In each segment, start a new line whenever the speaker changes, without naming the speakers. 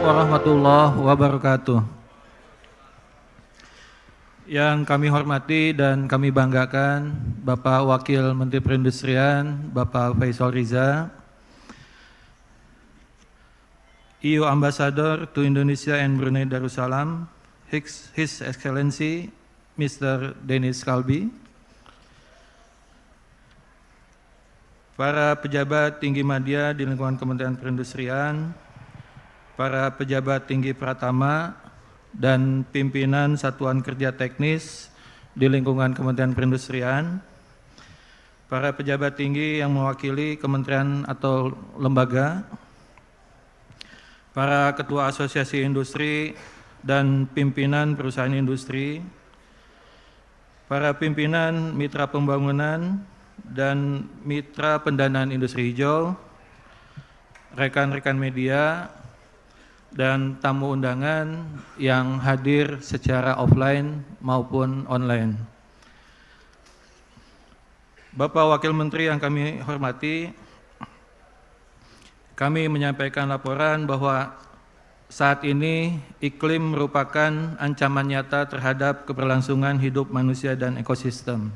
warahmatullahi wabarakatuh. Yang kami hormati dan kami banggakan Bapak Wakil Menteri Perindustrian, Bapak Faisal Riza, EU Ambassador to Indonesia and Brunei Darussalam, His Excellency Mr. Dennis Kalbi, para pejabat tinggi media di lingkungan Kementerian Perindustrian, para pejabat tinggi Pratama, dan pimpinan Satuan Kerja Teknis di lingkungan Kementerian Perindustrian, para pejabat tinggi yang mewakili kementerian atau lembaga, para ketua asosiasi industri dan pimpinan perusahaan industri, para pimpinan mitra pembangunan dan mitra pendanaan industri hijau, rekan-rekan media, dan tamu undangan yang hadir secara offline maupun online. Bapak Wakil Menteri yang kami hormati, kami menyampaikan laporan bahwa saat ini iklim merupakan ancaman nyata terhadap keberlangsungan hidup manusia dan ekosistem.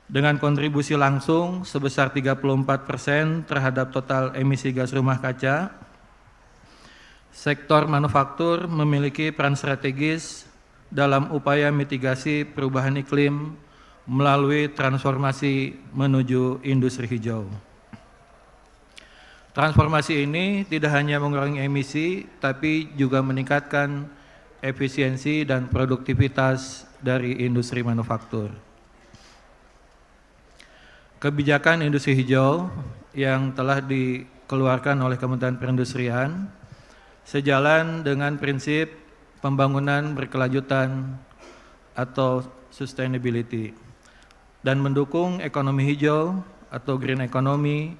Dengan kontribusi langsung sebesar 34% terhadap total emisi gas rumah kaca, sektor manufaktur memiliki peran strategis dalam upaya mitigasi perubahan iklim melalui transformasi menuju industri hijau. Transformasi ini tidak hanya mengurangi emisi, tapi juga meningkatkan efisiensi dan produktivitas dari industri manufaktur. Kebijakan industri hijau yang telah dikeluarkan oleh Kementerian Perindustrian sejalan dengan prinsip pembangunan berkelanjutan atau sustainability dan mendukung ekonomi hijau atau green economy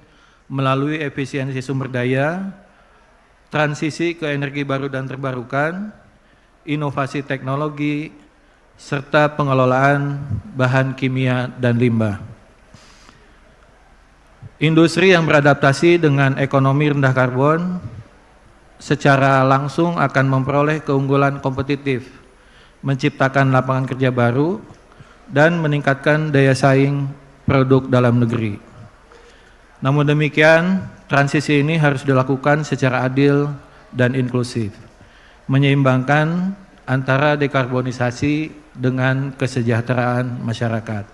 melalui efisiensi sumber daya, transisi ke energi baru dan terbarukan, inovasi teknologi, serta pengelolaan bahan kimia dan limbah. Industri yang beradaptasi dengan ekonomi rendah karbon secara langsung akan memperoleh keunggulan kompetitif, menciptakan lapangan kerja baru, dan meningkatkan daya saing produk dalam negeri. Namun demikian, transisi ini harus dilakukan secara adil dan inklusif, menyeimbangkan antara dekarbonisasi dengan kesejahteraan masyarakat.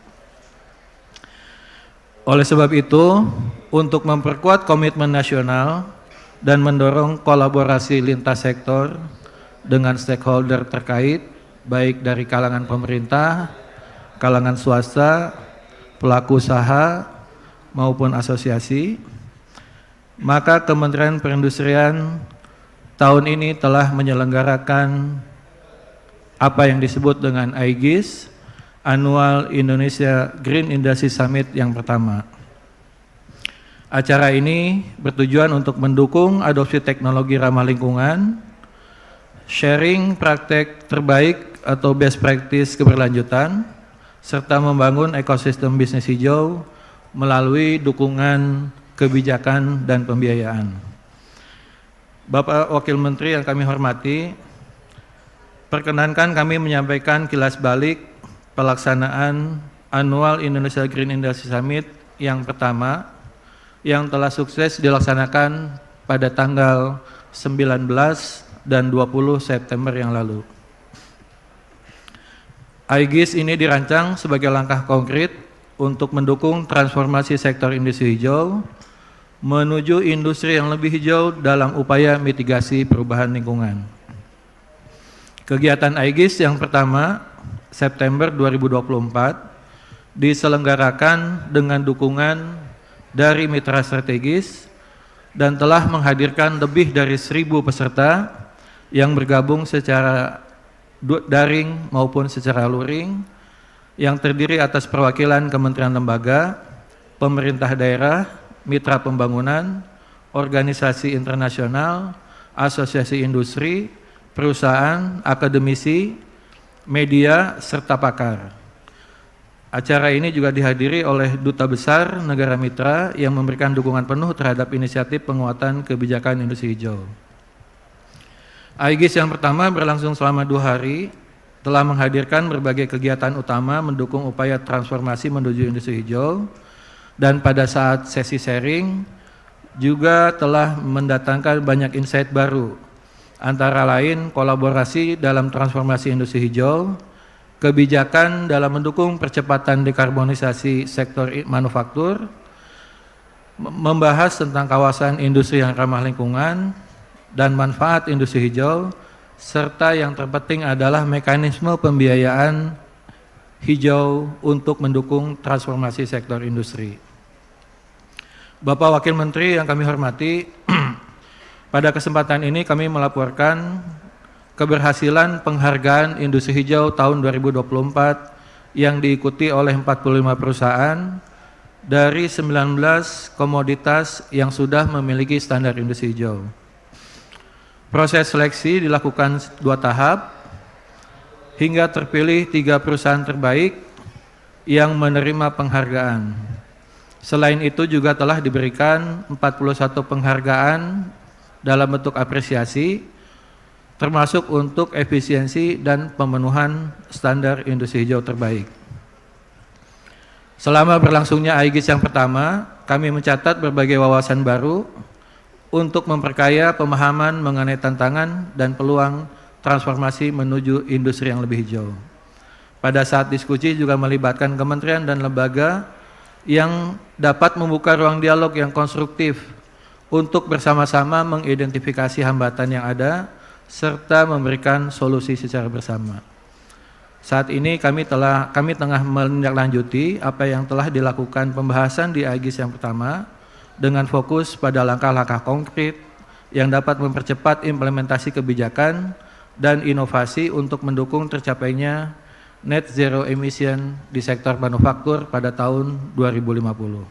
Oleh sebab itu, untuk memperkuat komitmen nasional dan mendorong kolaborasi lintas sektor dengan stakeholder terkait, baik dari kalangan pemerintah, kalangan swasta, pelaku usaha, maupun asosiasi, maka Kementerian Perindustrian tahun ini telah menyelenggarakan apa yang disebut dengan AIGIS, Annual Indonesia Green Industry Summit yang pertama. Acara ini bertujuan untuk mendukung adopsi teknologi ramah lingkungan, sharing praktek terbaik atau best practice keberlanjutan, serta membangun ekosistem bisnis hijau melalui dukungan kebijakan dan pembiayaan. Bapak Wakil Menteri yang kami hormati, perkenankan kami menyampaikan kilas balik pelaksanaan Annual Indonesia Green Industry Summit yang pertama, yang telah sukses dilaksanakan pada tanggal 19 dan 20 September yang lalu. AIGIS ini dirancang sebagai langkah konkret untuk mendukung transformasi sektor industri hijau menuju industri yang lebih hijau dalam upaya mitigasi perubahan lingkungan. Kegiatan AIGIS yang pertama, September 2024, diselenggarakan dengan dukungan dari mitra strategis dan telah menghadirkan lebih dari 1.000 peserta yang bergabung secara daring maupun secara luring, yang terdiri atas perwakilan kementerian lembaga, pemerintah daerah, mitra pembangunan, organisasi internasional, asosiasi industri, perusahaan, akademisi, media, serta pakar. Acara ini juga dihadiri oleh Duta Besar Negara Mitra yang memberikan dukungan penuh terhadap inisiatif penguatan kebijakan industri hijau. AIGIS yang pertama berlangsung selama 2 hari, telah menghadirkan berbagai kegiatan utama mendukung upaya transformasi menuju industri hijau, dan pada saat sesi sharing juga telah mendatangkan banyak insight baru, antara lain kolaborasi dalam transformasi industri hijau, kebijakan dalam mendukung percepatan dekarbonisasi sektor manufaktur, membahas tentang kawasan industri yang ramah lingkungan dan manfaat industri hijau, serta yang terpenting adalah mekanisme pembiayaan hijau untuk mendukung transformasi sektor industri. Bapak Wakil Menteri yang kami hormati, pada kesempatan ini kami melaporkan keberhasilan penghargaan industri hijau tahun 2024 yang diikuti oleh 45 perusahaan dari 19 komoditas yang sudah memiliki standar industri hijau. Proses seleksi dilakukan 2 tahap hingga terpilih 3 perusahaan terbaik yang menerima penghargaan. Selain itu juga telah diberikan 41 penghargaan dalam bentuk apresiasi, termasuk untuk efisiensi dan pemenuhan standar industri hijau terbaik. Selama berlangsungnya AIGIS yang pertama, kami mencatat berbagai wawasan baru untuk memperkaya pemahaman mengenai tantangan dan peluang transformasi menuju industri yang lebih hijau. Pada saat diskusi juga melibatkan kementerian dan lembaga yang dapat membuka ruang dialog yang konstruktif untuk bersama-sama mengidentifikasi hambatan yang ada serta memberikan solusi secara bersama. Saat ini kami tengah menindaklanjuti apa yang telah dilakukan pembahasan di AIGIS yang pertama dengan fokus pada langkah-langkah konkret yang dapat mempercepat implementasi kebijakan dan inovasi untuk mendukung tercapainya net zero emission di sektor manufaktur pada tahun 2050.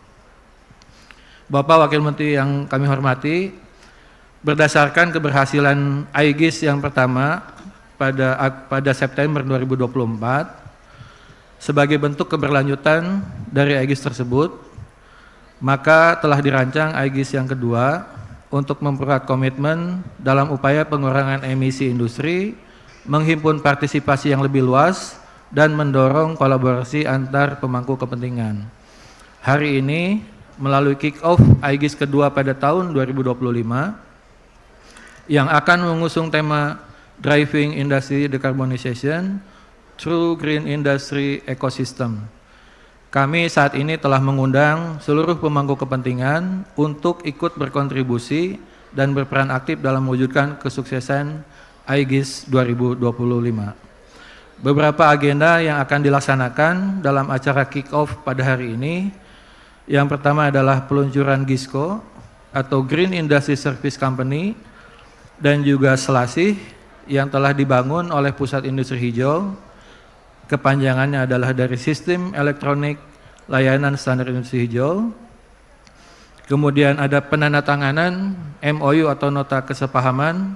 Bapak Wakil Menteri yang kami hormati, berdasarkan keberhasilan AIGIS yang pertama pada September 2024, sebagai bentuk keberlanjutan dari AIGIS tersebut, maka telah dirancang AIGIS yang kedua untuk mempererat komitmen dalam upaya pengurangan emisi industri, menghimpun partisipasi yang lebih luas, dan mendorong kolaborasi antar pemangku kepentingan. Hari ini, melalui kick-off AIGIS kedua pada tahun 2025, yang akan mengusung tema Driving Industry Decarbonization Through Green Industry Ecosystem. Kami saat ini telah mengundang seluruh pemangku kepentingan untuk ikut berkontribusi dan berperan aktif dalam mewujudkan kesuksesan AIGIS 2025. Beberapa agenda yang akan dilaksanakan dalam acara kick-off pada hari ini. Yang pertama adalah peluncuran GISCO atau Green Industry Service Company dan juga SELASIH yang telah dibangun oleh Pusat Industri Hijau. Kepanjangannya adalah dari Sistem Elektronik Layanan Standar Industri Hijau. Kemudian ada penandatanganan MOU atau Nota Kesepahaman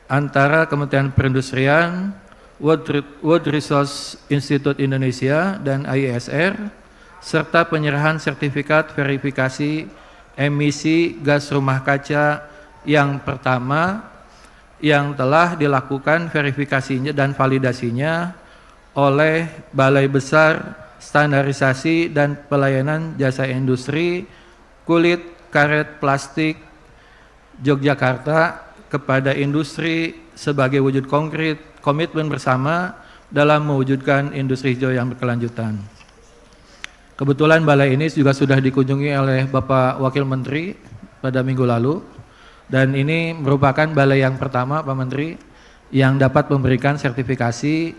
antara Kementerian Perindustrian, World Resource Institute Indonesia dan IESR, serta penyerahan sertifikat verifikasi emisi gas rumah kaca yang pertama yang telah dilakukan verifikasinya dan validasinya oleh Balai Besar Standarisasi dan Pelayanan Jasa Industri Kulit Karet Plastik Yogyakarta kepada industri sebagai wujud konkret komitmen bersama dalam mewujudkan industri hijau yang berkelanjutan. Kebetulan balai ini juga sudah dikunjungi oleh Bapak Wakil Menteri pada minggu lalu, dan ini merupakan balai yang pertama Pak Menteri yang dapat memberikan sertifikasi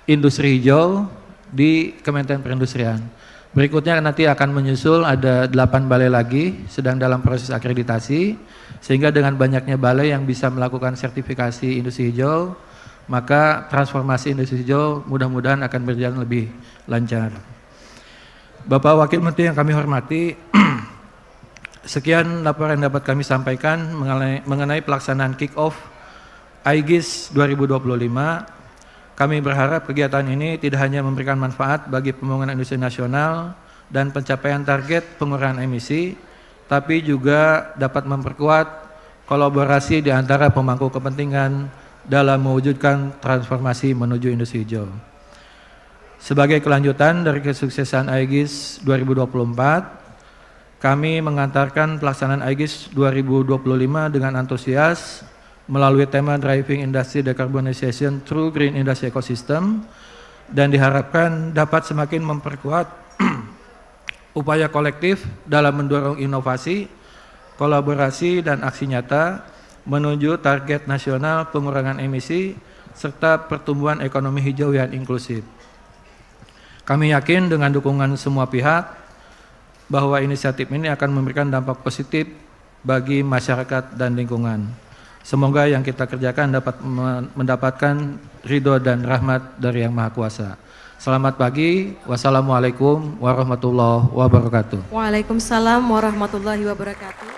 industri hijau di Kementerian Perindustrian. Berikutnya nanti akan menyusul ada 8 balai lagi sedang dalam proses akreditasi, sehingga dengan banyaknya balai yang bisa melakukan sertifikasi industri hijau, maka transformasi industri hijau mudah-mudahan akan berjalan lebih lancar. Bapak Wakil Menteri yang kami hormati, sekian laporan yang dapat kami sampaikan mengenai pelaksanaan kick-off AIGIS 2025. Kami berharap kegiatan ini tidak hanya memberikan manfaat bagi pembangunan industri nasional dan pencapaian target pengurangan emisi, tapi juga dapat memperkuat kolaborasi di antara pemangku kepentingan dalam mewujudkan transformasi menuju industri hijau. Sebagai kelanjutan dari kesuksesan Aegis 2024, kami mengantarkan pelaksanaan Aegis 2025 dengan antusias melalui tema Driving Industry Decarbonization Through Green Industry Ecosystem, dan diharapkan dapat semakin memperkuat upaya kolektif dalam mendorong inovasi, kolaborasi, dan aksi nyata menuju target nasional pengurangan emisi serta pertumbuhan ekonomi hijau yang inklusif. Kami yakin dengan dukungan semua pihak bahwa inisiatif ini akan memberikan dampak positif bagi masyarakat dan lingkungan. Semoga yang kita kerjakan dapat mendapatkan ridho dan rahmat dari Yang Maha Kuasa. Selamat pagi. Wassalamualaikum warahmatullahi wabarakatuh.
Waalaikumsalam warahmatullahi wabarakatuh.